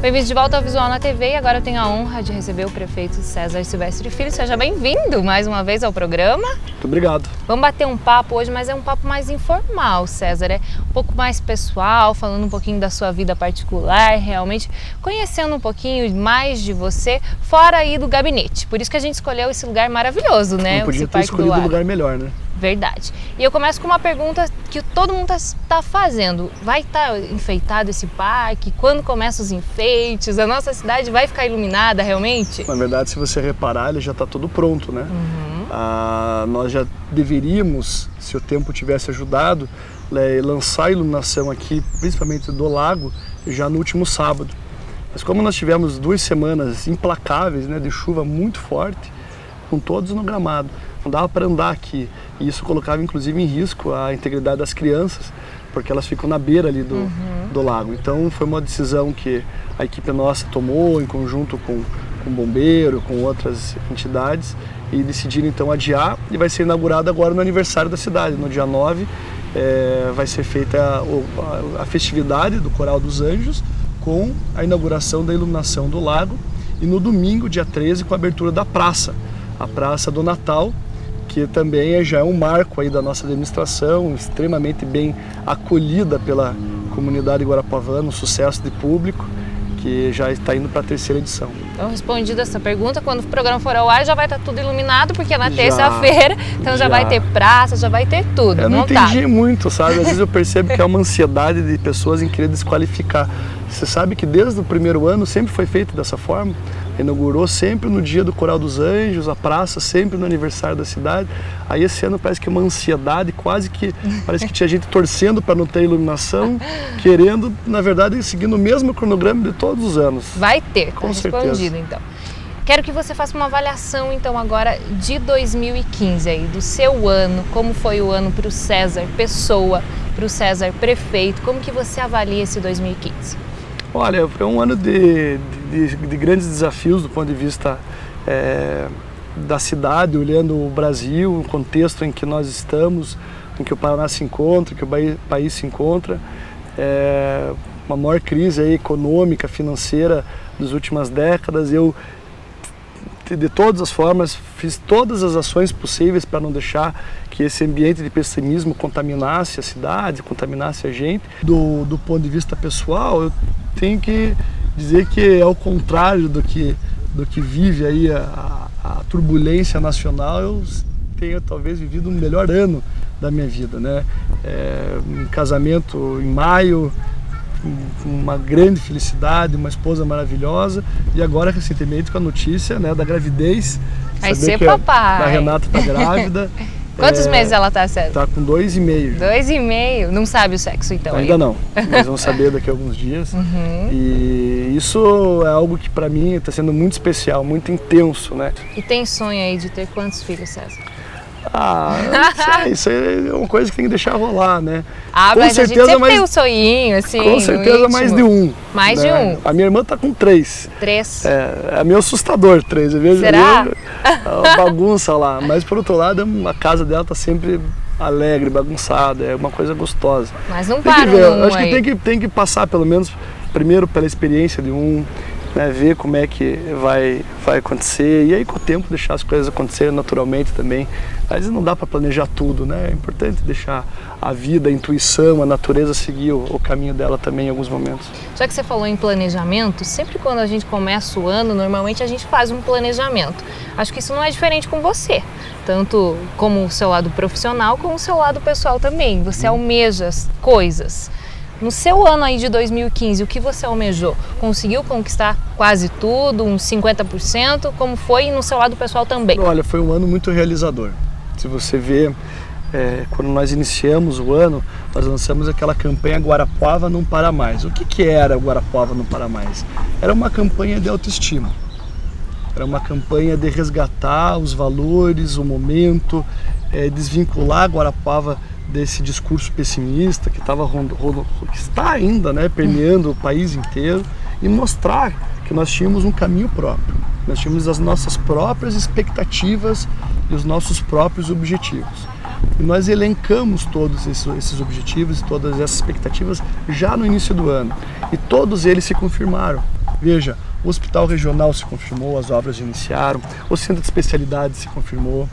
Bem-vindos de volta ao Visual na TV e agora eu tenho a honra de receber o prefeito César Silvestre Filho. Seja bem-vindo mais uma vez ao programa. Muito obrigado. Vamos bater um papo hoje, mas é um papo mais informal, César. É um pouco mais pessoal, falando um pouquinho da sua vida particular, realmente conhecendo um pouquinho mais de você, fora aí do gabinete. Por isso que a gente escolheu esse lugar maravilhoso, né? Não podia ter escolhido um lugar melhor, né? Verdade. E eu começo com uma pergunta que todo mundo está fazendo. Vai estar enfeitado esse parque? Quando começam os enfeites? A nossa cidade vai ficar iluminada realmente? Na verdade, se você reparar, ele já está todo pronto, né? Nós já deveríamos, se o tempo tivesse ajudado, lançar a iluminação aqui, principalmente do lago, já no último sábado. Mas como nós tivemos 2 semanas implacáveis, né, de chuva muito forte, com todos no gramado, não dava para andar aqui. E isso colocava inclusive em risco a integridade das crianças, porque elas ficam na beira ali do lago. Então foi uma decisão que a equipe nossa tomou em conjunto com o bombeiro, com outras entidades, e decidiram então adiar, e vai ser inaugurado agora no aniversário da cidade, no dia 9. Vai ser feita a festividade do Coral dos Anjos com a inauguração da iluminação do lago, e no domingo, dia 13, com a abertura da praça, a Praça do Natal, que também já é um marco aí da nossa administração, extremamente bem acolhida pela comunidade guarapuavana, um sucesso de público, que já está indo para a 3ª edição. Então, respondida essa pergunta, quando o programa for ao ar já vai estar tudo iluminado, porque é na terça-feira, então já vai ter praça, já vai ter tudo. Eu não entendi muito, sabe? Às vezes eu percebo que é uma ansiedade de pessoas em querer desqualificar. Você sabe que desde o primeiro ano sempre foi feito dessa forma. Inaugurou sempre no dia do Coral dos Anjos, a praça sempre no aniversário da cidade. Aí esse ano parece que é uma ansiedade, quase que parece que tinha gente torcendo para não ter iluminação, querendo, na verdade, seguindo o mesmo cronograma de todos os anos. Vai ter, com certeza. Então. Quero que você faça uma avaliação então agora de 2015 aí, do seu ano, como foi o ano para o César pessoa, para o César prefeito, como que você avalia esse 2015? Olha, foi um ano de grandes desafios do ponto de vista da cidade, olhando o Brasil, o contexto em que nós estamos, em que o Paraná se encontra, que o país se encontra. Uma maior crise aí econômica, financeira das últimas décadas. Eu, de todas as formas, fiz todas as ações possíveis para não deixar que esse ambiente de pessimismo contaminasse a cidade, contaminasse a gente. Do ponto de vista pessoal, eu tenho que dizer que, ao contrário do que vive aí a turbulência nacional, eu tenho talvez vivido o melhor ano da minha vida, né? Um casamento em maio, uma grande felicidade, uma esposa maravilhosa, e agora recentemente com a notícia, né, da gravidez. Vai ser papai. A Renata está grávida. Quantos meses ela está, César? Está com 2,5. 2,5? Não sabe o sexo então? Ainda não, mas vamos saber daqui a alguns dias. E isso é algo que para mim está sendo muito especial, muito intenso, né? E tem sonho aí de ter quantos filhos, César? Isso é uma coisa que tem que deixar rolar, né? Com mas certeza, a gente sempre tem um sonhinho, assim, com certeza mais de um. Mais né? de um? A minha irmã tá com 3. 3? É meio assustador 3. Eu vejo, será? Uma bagunça lá. Mas por outro lado, a casa dela tá sempre alegre, bagunçada, é uma coisa gostosa. Mas não para acho que tem que passar pelo menos primeiro pela experiência de um, né, ver como é que vai acontecer, e aí com o tempo deixar as coisas acontecerem naturalmente também. Às vezes não dá para planejar tudo, né? É importante deixar a vida, a intuição, a natureza seguir o caminho dela também em alguns momentos. Já que você falou em planejamento, sempre quando a gente começa o ano, normalmente a gente faz um planejamento. Acho que isso não é diferente com você, tanto como o seu lado profissional, como o seu lado pessoal também. Você almeja coisas. No seu ano aí de 2015, o que você almejou? Conseguiu conquistar quase tudo, uns 50%? Como foi no seu lado pessoal também? Olha, foi um ano muito realizador. Se você vê, quando nós iniciamos o ano, nós lançamos aquela campanha Guarapuava Não Para Mais. O que era Guarapuava Não Para Mais? Era uma campanha de autoestima. Era uma campanha de resgatar os valores, o momento, desvincular Guarapuava desse discurso pessimista que está ainda, né, permeando o país inteiro, e mostrar que nós tínhamos um caminho próprio. Nós tínhamos as nossas próprias expectativas e os nossos próprios objetivos. E nós elencamos todos esses objetivos e todas essas expectativas já no início do ano. E todos eles se confirmaram. Veja, o Hospital Regional se confirmou, as obras iniciaram, o Centro de Especialidade se confirmou,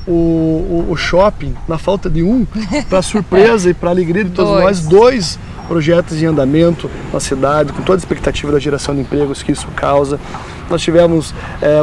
o shopping, na falta de um, para surpresa e para alegria de todos nós, 2 projetos em andamento na cidade, com toda a expectativa da geração de empregos que isso causa. Nós tivemos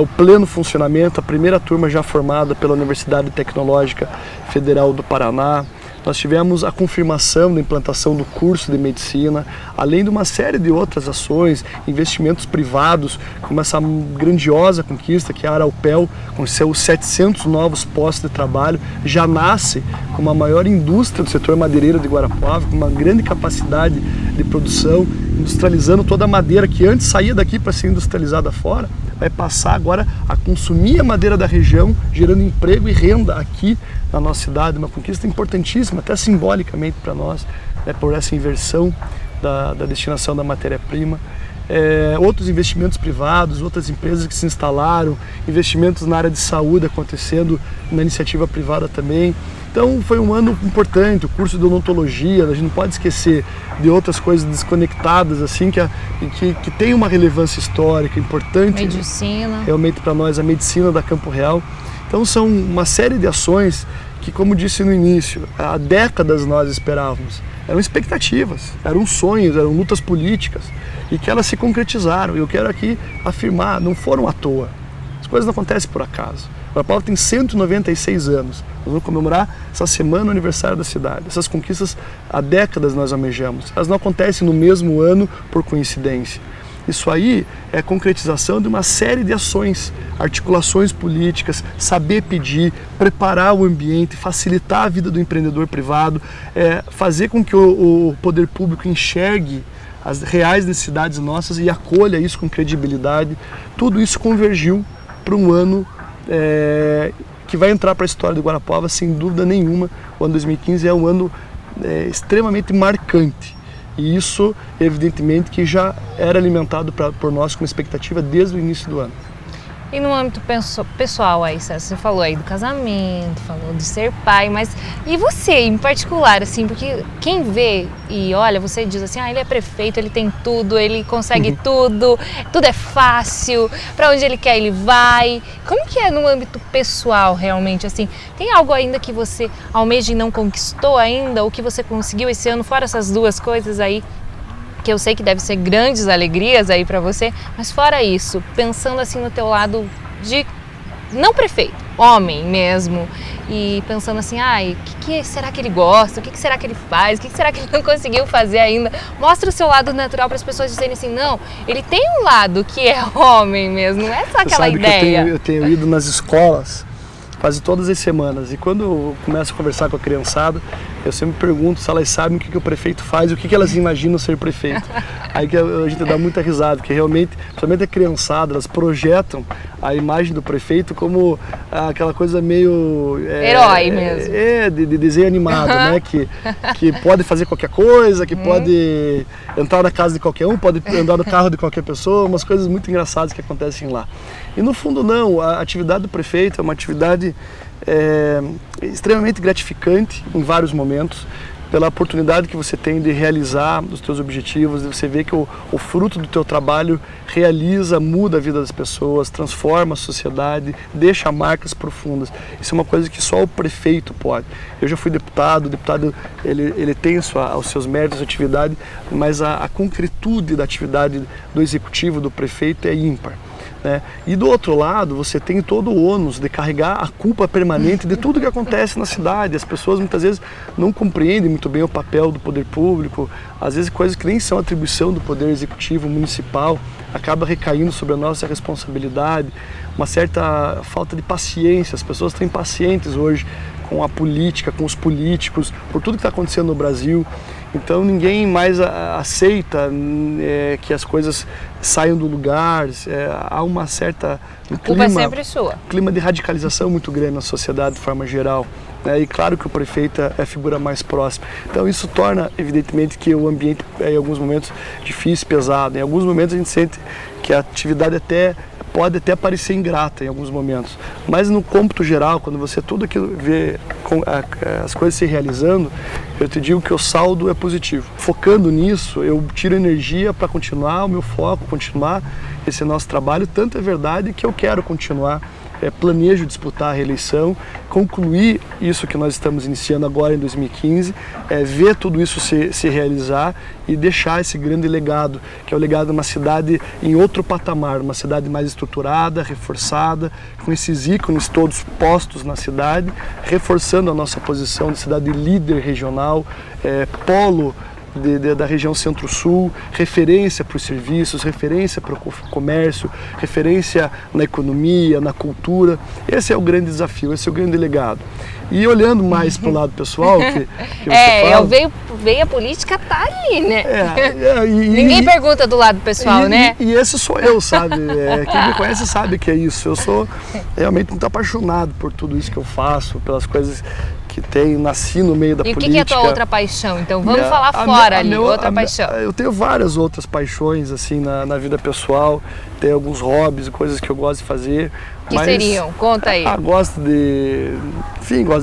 o pleno funcionamento, a primeira turma já formada pela Universidade Tecnológica Federal do Paraná. Nós tivemos a confirmação da implantação do curso de medicina, além de uma série de outras ações, investimentos privados, como essa grandiosa conquista que é a Araupel, com seus 700 novos postos de trabalho, já nasce com a maior indústria do setor madeireiro de Guarapuava, com uma grande capacidade de produção, industrializando toda a madeira que antes saía daqui para ser industrializada fora, vai passar agora a consumir a madeira da região, gerando emprego e renda aqui na nossa cidade, uma conquista importantíssima, até simbolicamente para nós, né, por essa inversão da destinação da matéria-prima. Outros investimentos privados, outras empresas que se instalaram, investimentos na área de saúde acontecendo na iniciativa privada também. Então foi um ano importante, o curso de odontologia, a gente não pode esquecer de outras coisas desconectadas, assim, que tem uma relevância histórica importante. Medicina. Realmente para nós, a medicina da Campo Real. Então são uma série de ações que, como disse no início, há décadas nós esperávamos. Eram expectativas, eram sonhos, eram lutas políticas e que elas se concretizaram. E eu quero aqui afirmar, não foram à toa. As coisas não acontecem por acaso. Guarapuava tem 196 anos. Nós vamos comemorar essa semana o aniversário da cidade. Essas conquistas há décadas nós almejamos. Elas não acontecem no mesmo ano por coincidência. Isso aí é a concretização de uma série de ações, articulações políticas, saber pedir, preparar o ambiente, facilitar a vida do empreendedor privado, fazer com que o poder público enxergue as reais necessidades nossas e acolha isso com credibilidade. Tudo isso convergiu para um ano que vai entrar para a história de Guarapuava, sem dúvida nenhuma. O ano 2015 é um ano extremamente marcante. E isso, evidentemente, que já era alimentado por nós com expectativa desde o início do ano. E no âmbito pessoal aí, você falou aí do casamento, falou de ser pai, mas e você em particular, assim, porque quem vê e olha, você diz assim, ele é prefeito, ele tem tudo, ele consegue tudo é fácil, para onde ele quer ele vai. Como que é no âmbito pessoal realmente, assim? Tem algo ainda que você almeja e não conquistou ainda, ou que você conseguiu esse ano, fora essas 2 coisas aí? Que eu sei que deve ser grandes alegrias aí para você, mas fora isso, pensando assim no teu lado de não prefeito, homem mesmo, e pensando assim, o que será que ele gosta, o que será que ele faz, o que será que ele não conseguiu fazer ainda? Mostra o seu lado natural para as pessoas dizerem assim, não, ele tem um lado que é homem mesmo, não é só aquela ideia. Eu tenho ido nas escolas quase todas as semanas, e quando eu começo a conversar com a criançada, eu sempre pergunto se elas sabem o que o prefeito faz e o que elas imaginam ser prefeito. Aí que a gente dá muita risada, porque realmente, principalmente a criançada, elas projetam a imagem do prefeito como aquela coisa meio... herói mesmo. De desenho animado, né? Que pode fazer qualquer coisa, que pode entrar na casa de qualquer um, pode andar no carro de qualquer pessoa, umas coisas muito engraçadas que acontecem lá. E no fundo não, a atividade do prefeito é uma atividade extremamente gratificante em vários momentos, pela oportunidade que você tem de realizar os teus objetivos, de você ver que o fruto do teu trabalho realiza, muda a vida das pessoas, transforma a sociedade, deixa marcas profundas. Isso é uma coisa que só o prefeito pode. Eu já fui deputado, o deputado ele tem os seus méritos, a sua atividade, mas a concretude da atividade do executivo, do prefeito é ímpar. Né? E do outro lado, você tem todo o ônus de carregar a culpa permanente de tudo que acontece na cidade. As pessoas muitas vezes não compreendem muito bem o papel do poder público, às vezes coisas que nem são atribuição do poder executivo municipal, acaba recaindo sobre a nossa responsabilidade, uma certa falta de paciência. As pessoas estão impacientes hoje com a política, com os políticos, por tudo que está acontecendo no Brasil. Então ninguém mais aceita que as coisas saiam do lugar, há uma certa... culpa é sempre sua. Clima de radicalização muito grande na sociedade de forma geral. E claro que o prefeito é a figura mais próxima. Então isso torna, evidentemente, que o ambiente é em alguns momentos difícil, pesado. Em alguns momentos a gente sente que a atividade até pode até parecer ingrata em alguns momentos, mas no cômputo geral, quando você tudo aquilo vê as coisas se realizando, eu te digo que o saldo é positivo. Focando nisso, eu tiro energia para continuar o meu foco, continuar esse nosso trabalho. Tanto é verdade que eu quero continuar, planejo disputar a reeleição, concluir isso que nós estamos iniciando agora em 2015, ver tudo isso se realizar e deixar esse grande legado, que é o legado de uma cidade em outro patamar, uma cidade mais estruturada, reforçada, com esses ícones todos postos na cidade, reforçando a nossa posição de cidade líder regional, polo da região Centro-Sul, referência para os serviços, referência para o comércio, referência na economia, na cultura. Esse é o grande desafio, esse é o grande legado. E olhando mais para o lado pessoal, que você fala... veio a política, tá ali, né? Ninguém pergunta do lado pessoal, né? E esse sou eu, sabe? Quem me conhece sabe que é isso. Eu sou realmente muito apaixonado por tudo isso que eu faço, pelas coisas que tenho, nasci no meio da política. E o que é a tua outra paixão? Então vamos falar fora ali, outra paixão. Eu tenho várias outras paixões assim na vida pessoal, tenho alguns hobbies, coisas que eu gosto de fazer. Que seriam? Conta aí. Gosto de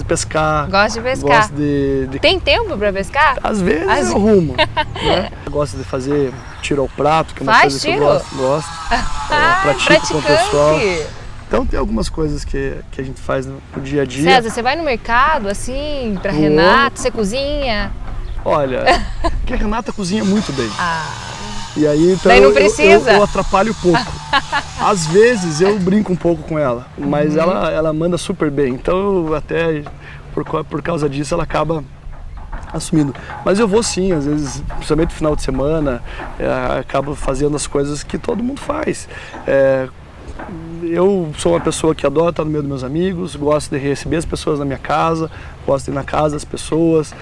pescar. Gosto de pescar. Gosto de... Tem tempo para pescar? Às vezes eu arrumo. Né? Gosto de fazer tiro ao prato, que é uma coisa que eu gosto. Pratico com o pessoal. Então tem algumas coisas que a gente faz no dia a dia. César, você vai no mercado assim, pra Renata, você cozinha? Olha, porque a Renata cozinha muito bem. E aí então daí não precisa. Eu atrapalho um pouco. Às vezes eu brinco um pouco com ela, mas ela manda super bem. Então até por causa disso ela acaba assumindo. Mas eu vou sim, às vezes, principalmente no final de semana, acabo fazendo as coisas que todo mundo faz. Eu sou uma pessoa que adora estar no meio dos meus amigos, gosto de receber as pessoas na minha casa, gosto de ir na casa das pessoas,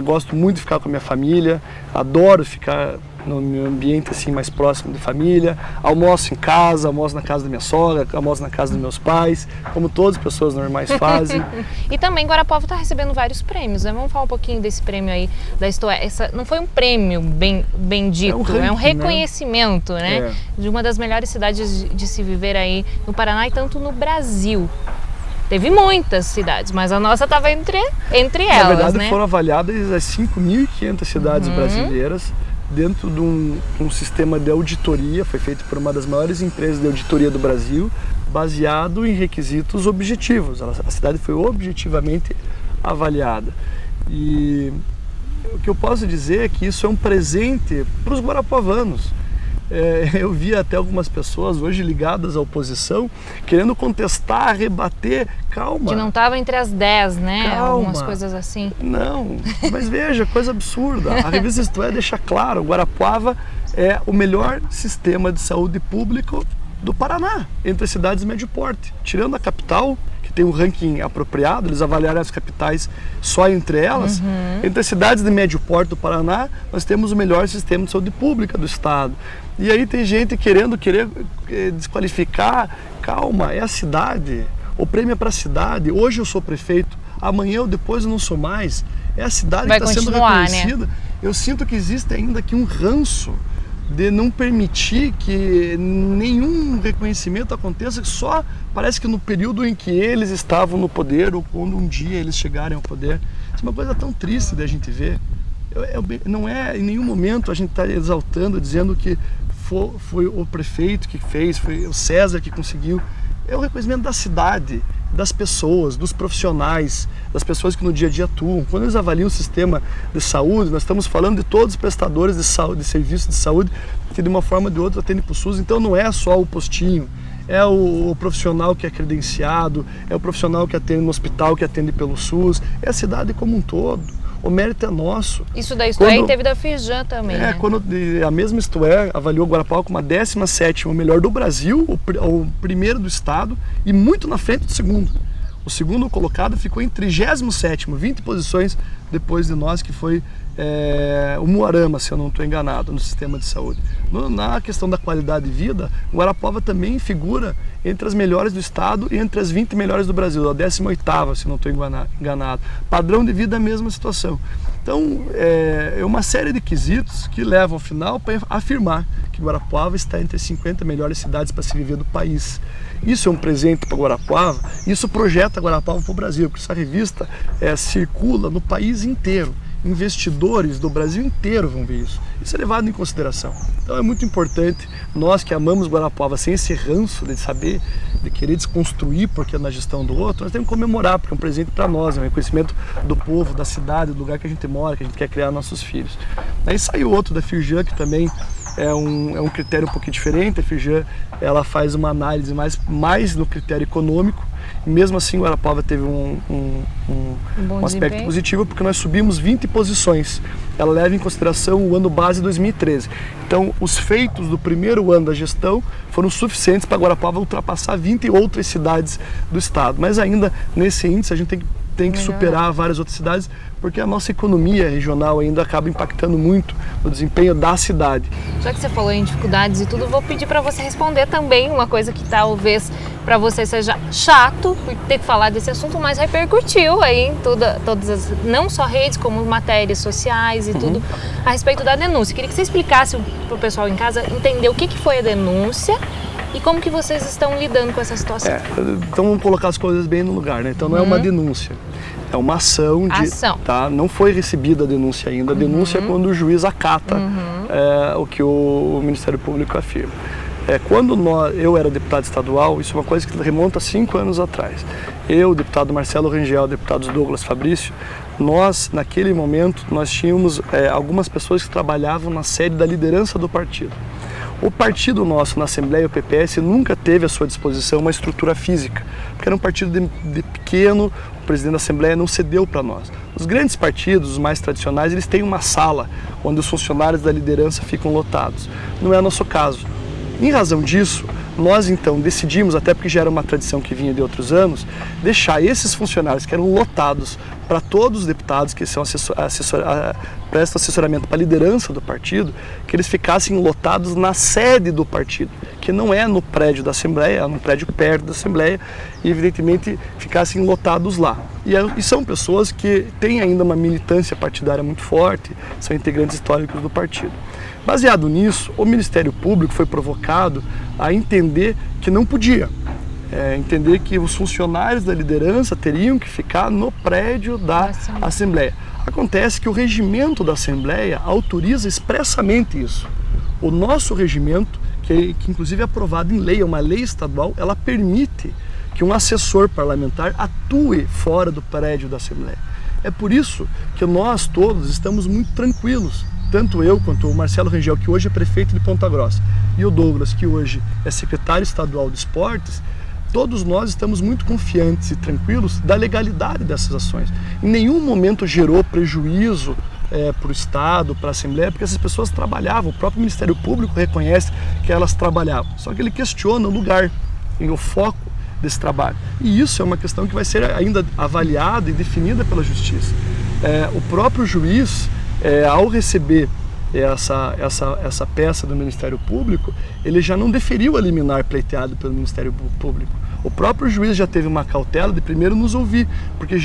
gosto muito de ficar com a minha família, adoro ficar no meu ambiente assim mais próximo de família, almoço em casa, almoço na casa da minha sogra, almoço na casa dos meus pais, como todas as pessoas normais fazem. E também Guarapuava está recebendo vários prêmios, né? Vamos falar um pouquinho desse prêmio aí da Isto É. Não foi um prêmio bem dito, é um reconhecimento, né? De uma das melhores cidades de se viver aí no Paraná e tanto no Brasil. Teve muitas cidades, mas a nossa estava entre elas, na verdade, né? Foram avaliadas as 5.500 cidades brasileiras dentro de um sistema de auditoria, foi feito por uma das maiores empresas de auditoria do Brasil, baseado em requisitos objetivos. A cidade foi objetivamente avaliada. E o que eu posso dizer é que isso é um presente para os guarapuavanos. Eu vi até algumas pessoas hoje ligadas à oposição querendo contestar, rebater. Calma. Que não estava entre as 10, né? Calma. Algumas coisas assim. Não, mas veja, coisa absurda. A revista Isto É deixa claro, Guarapuava é o melhor sistema de saúde público do Paraná, entre as cidades de médio porte. Tirando a capital, que tem um ranking apropriado, eles avaliaram as capitais só entre elas. Entre as cidades de médio porte do Paraná, nós temos o melhor sistema de saúde pública do estado. E aí tem gente querer desqualificar. Calma, é a cidade. O prêmio é para a cidade. Hoje eu sou prefeito, amanhã ou depois eu não sou mais. É a cidade que está sendo reconhecida. Né? Eu sinto que existe ainda aqui um ranço de não permitir que nenhum reconhecimento aconteça, só parece que no período em que eles estavam no poder ou quando um dia eles chegarem ao poder. Isso é uma coisa tão triste da gente ver. Não é em nenhum momento a gente está exaltando, dizendo que foi o prefeito que fez, foi o César que conseguiu. É o reconhecimento da cidade, das pessoas, dos profissionais, das pessoas que no dia a dia atuam. Quando eles avaliam o sistema de saúde, nós estamos falando de todos os prestadores de saúde, de serviços de saúde, que de uma forma ou de outra atendem para o SUS. Então não é só o postinho, é o profissional que é credenciado, é o profissional que atende no hospital, que atende pelo SUS, é a cidade como um todo. O mérito é nosso. Isso da Isto É e teve da Firjan também, né? Quando a mesma Isto É avaliou Guarapuava como a 17ª melhor do Brasil, o primeiro do estado e muito na frente do segundo. O segundo colocado ficou em 37º, 20 posições depois de nós, que foi o Umuarama, se eu não estou enganado, no sistema de saúde. Na questão da qualidade de vida, Guarapuava também figura entre as melhores do estado e entre as 20 melhores do Brasil, a 18ª, se não estou enganado. Padrão de vida, a mesma situação. Então, é uma série de quesitos que levam ao final para afirmar que Guarapuava está entre as 50 melhores cidades para se viver do país. Isso é um presente para Guarapuava, isso projeta Guarapuava para o Brasil, porque essa revista circula no país inteiro. Investidores do Brasil inteiro vão ver isso. Isso é levado em consideração. Então é muito importante, nós que amamos Guarapuava, sem esse ranço de saber, de querer desconstruir porque é na gestão do outro, nós temos que comemorar, porque é um presente para nós, é um reconhecimento do povo, da cidade, do lugar que a gente mora, que a gente quer criar nossos filhos. Aí saiu outro da Firjan, que também é um critério um pouquinho diferente. A Firjan, ela faz uma análise mais no critério econômico, e mesmo assim Guarapuava teve um aspecto positivo, porque nós subimos 20 posições. Ela leva em consideração o ano base 2013. Então, os feitos do primeiro ano da gestão foram suficientes para Guarapuava ultrapassar 20 outras cidades do estado. Mas ainda nesse índice a gente tem que superar várias outras cidades, porque a nossa economia regional ainda acaba impactando muito no desempenho da cidade. Já que você falou em dificuldades e tudo, vou pedir para você responder também uma coisa que talvez para você seja chato ter que falar desse assunto, mas repercutiu aí em todas as, não só redes, como matérias sociais e tudo, a respeito da denúncia. Queria que você explicasse para o pessoal em casa entender o que foi a denúncia e como que vocês estão lidando com essa situação. Então vamos colocar as coisas bem no lugar, né? Então não é uma denúncia, é uma ação de... Tá? Não foi recebida a denúncia ainda. A denúncia é quando o juiz acata o que o Ministério Público afirma. Quando eu era deputado estadual, isso é uma coisa que remonta a 5 anos atrás. Eu, o deputado Marcelo Rangel, o deputado Douglas Fabrício, nós, naquele momento, nós tínhamos algumas pessoas que trabalhavam na sede da liderança do partido. O partido nosso, na Assembleia, o PPS, nunca teve à sua disposição uma estrutura física, porque era um partido de pequeno, o presidente da Assembleia não cedeu para nós. Os grandes partidos, os mais tradicionais, eles têm uma sala onde os funcionários da liderança ficam lotados. Não é o nosso caso. Em razão disso, nós então decidimos, até porque já era uma tradição que vinha de outros anos, deixar esses funcionários que eram lotados para todos os deputados que são prestam assessoramento para a liderança do partido, que eles ficassem lotados na sede do partido, que não é no prédio da Assembleia, é no prédio perto da Assembleia, e evidentemente ficassem lotados lá. E são pessoas que têm ainda uma militância partidária muito forte, são integrantes históricos do partido. Baseado nisso, o Ministério Público foi provocado a entender que não podia. Entender que os funcionários da liderança teriam que ficar no prédio da Assembleia. Acontece que o regimento da Assembleia autoriza expressamente isso. O nosso regimento, que inclusive é aprovado em lei, é uma lei estadual, ela permite que um assessor parlamentar atue fora do prédio da Assembleia. É por isso que nós todos estamos muito tranquilos. Tanto eu quanto o Marcelo Rangel, que hoje é prefeito de Ponta Grossa, e o Douglas, que hoje é secretário estadual de esportes, todos nós estamos muito confiantes e tranquilos da legalidade dessas ações. Em nenhum momento gerou prejuízo para o Estado, para a Assembleia, porque essas pessoas trabalhavam, o próprio Ministério Público reconhece que elas trabalhavam. Só que ele questiona o lugar e o foco desse trabalho. E isso é uma questão que vai ser ainda avaliada e definida pela Justiça. O próprio juiz, ao receber essa peça do Ministério Público, ele já não deferiu a liminar pleiteado pelo Ministério Público. O próprio juiz já teve uma cautela de primeiro nos ouvir, porque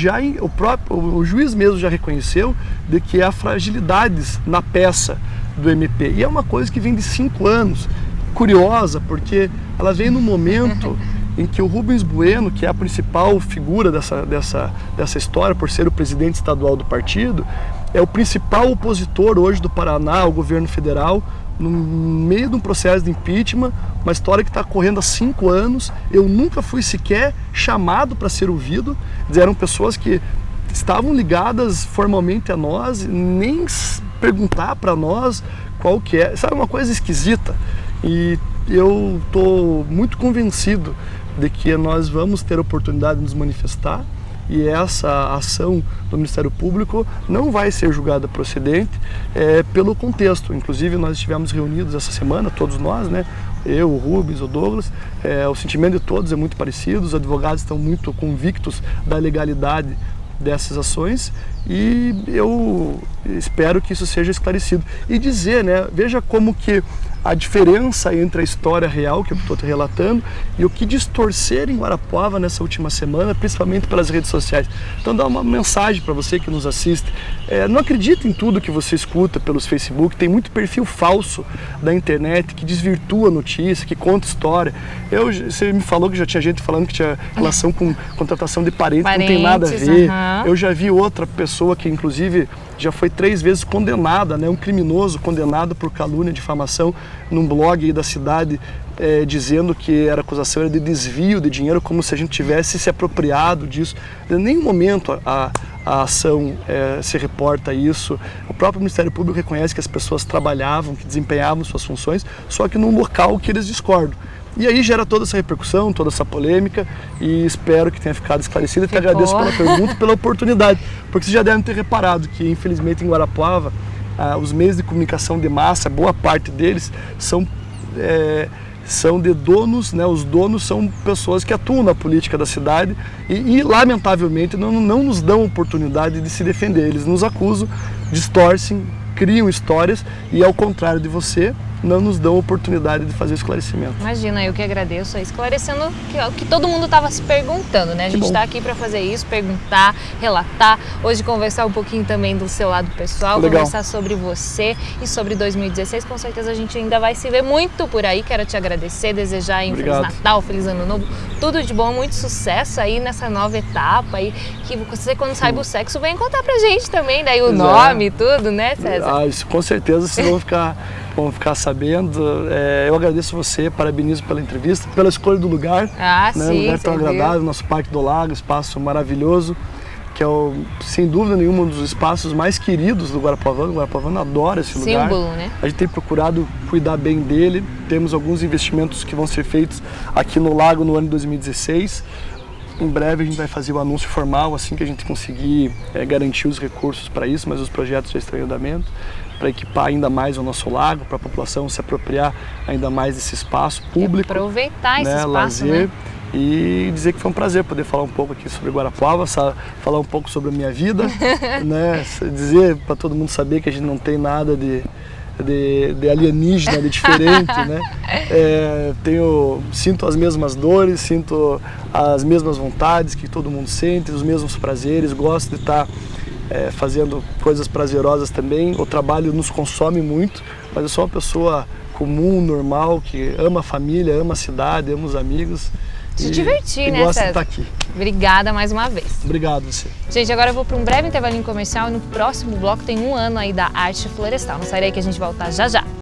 o juiz mesmo já reconheceu de que há fragilidades na peça do MP. E é uma coisa que vem de 5 anos, curiosa, porque ela vem no momento em que o Rubens Bueno, que é a principal figura dessa história, por ser o presidente estadual do partido, é o principal opositor hoje do Paraná ao governo federal, no meio de um processo de impeachment, uma história que está correndo há 5 anos. Eu nunca fui sequer chamado para ser ouvido. Eram pessoas que estavam ligadas formalmente a nós, nem perguntar para nós qual que é. Sabe, uma coisa esquisita. E eu estou muito convencido de que nós vamos ter a oportunidade de nos manifestar, e essa ação do Ministério Público não vai ser julgada procedente pelo contexto. Inclusive, nós estivemos reunidos essa semana, todos nós, né? Eu, o Rubens, o Douglas, o sentimento de todos é muito parecido, os advogados estão muito convictos da legalidade dessas ações, e eu espero que isso seja esclarecido. E dizer, né, veja como que a diferença entre a história real que eu estou te relatando e o que distorcer em Guarapuava nessa última semana, principalmente pelas redes sociais. Então dá uma mensagem para você que nos assiste. Não acredite em tudo que você escuta pelos Facebook, tem muito perfil falso da internet que desvirtua a notícia, que conta história. Você me falou que já tinha gente falando que tinha relação com contratação de parentes, não tem nada a ver. Eu já vi outra pessoa que inclusive já foi 3 vezes condenada, né? Um criminoso condenado por calúnia e difamação num blog aí da cidade, dizendo que a acusação era de desvio de dinheiro, como se a gente tivesse se apropriado disso. Em nenhum momento a ação se reporta isso. O próprio Ministério Público reconhece que as pessoas trabalhavam, que desempenhavam suas funções, só que num local que eles discordam. E aí gera toda essa repercussão, toda essa polêmica, e espero que tenha ficado esclarecido. E te agradeço pela pergunta e pela oportunidade, porque vocês já devem ter reparado que, infelizmente, em Guarapuava, os meios de comunicação de massa, boa parte deles, são de donos, né? Os donos são pessoas que atuam na política da cidade e lamentavelmente, não nos dão oportunidade de se defender. Eles nos acusam, distorcem, criam histórias e, ao contrário de você, não nos dão oportunidade de fazer esclarecimento. Imagina, eu que agradeço, esclarecendo o que todo mundo estava se perguntando, né? A gente está aqui para fazer isso, perguntar, relatar, hoje conversar um pouquinho também do seu lado pessoal, Legal. Conversar sobre você e sobre 2016, com certeza a gente ainda vai se ver muito por aí. Quero te agradecer, desejar aí um Feliz Natal, Feliz Ano Novo, tudo de bom, muito sucesso aí nessa nova etapa aí, que você quando saiba o sexo vem contar pra gente também, daí o nome e tudo, né, César? Isso, com certeza vocês vão ficar sabendo. Eu agradeço você, parabenizo pela entrevista, pela escolha do lugar. Né? Sim, um lugar tão agradável, nosso Parque do Lago, espaço maravilhoso, que é, sem dúvida nenhuma, um dos espaços mais queridos do Guarapuavano. O Guarapuavano adora esse lugar. Símbolo, né? A gente tem procurado cuidar bem dele, temos alguns investimentos que vão ser feitos aqui no lago no ano de 2016. Em breve a gente vai fazer o anúncio formal, assim que a gente conseguir garantir os recursos para isso, mas os projetos já estão em andamento, para equipar ainda mais o nosso lago, para a população se apropriar ainda mais desse espaço público. E aproveitar esse espaço, lazer, né? E dizer que foi um prazer poder falar um pouco aqui sobre Guarapuava, falar um pouco sobre a minha vida, né? Dizer para todo mundo saber que a gente não tem nada de alienígena, de diferente, né? Sinto as mesmas dores, sinto as mesmas vontades que todo mundo sente, os mesmos prazeres, gosto de estar fazendo coisas prazerosas também. O trabalho nos consome muito, mas eu sou uma pessoa comum, normal, que ama a família, ama a cidade, ama os amigos. Se divertir, né, gosta César? de estar aqui. Obrigada mais uma vez. Obrigado você. Gente, agora eu vou para um breve intervalinho comercial e no próximo bloco tem 1 ano aí da arte florestal. Não sai daí que a gente volta já já.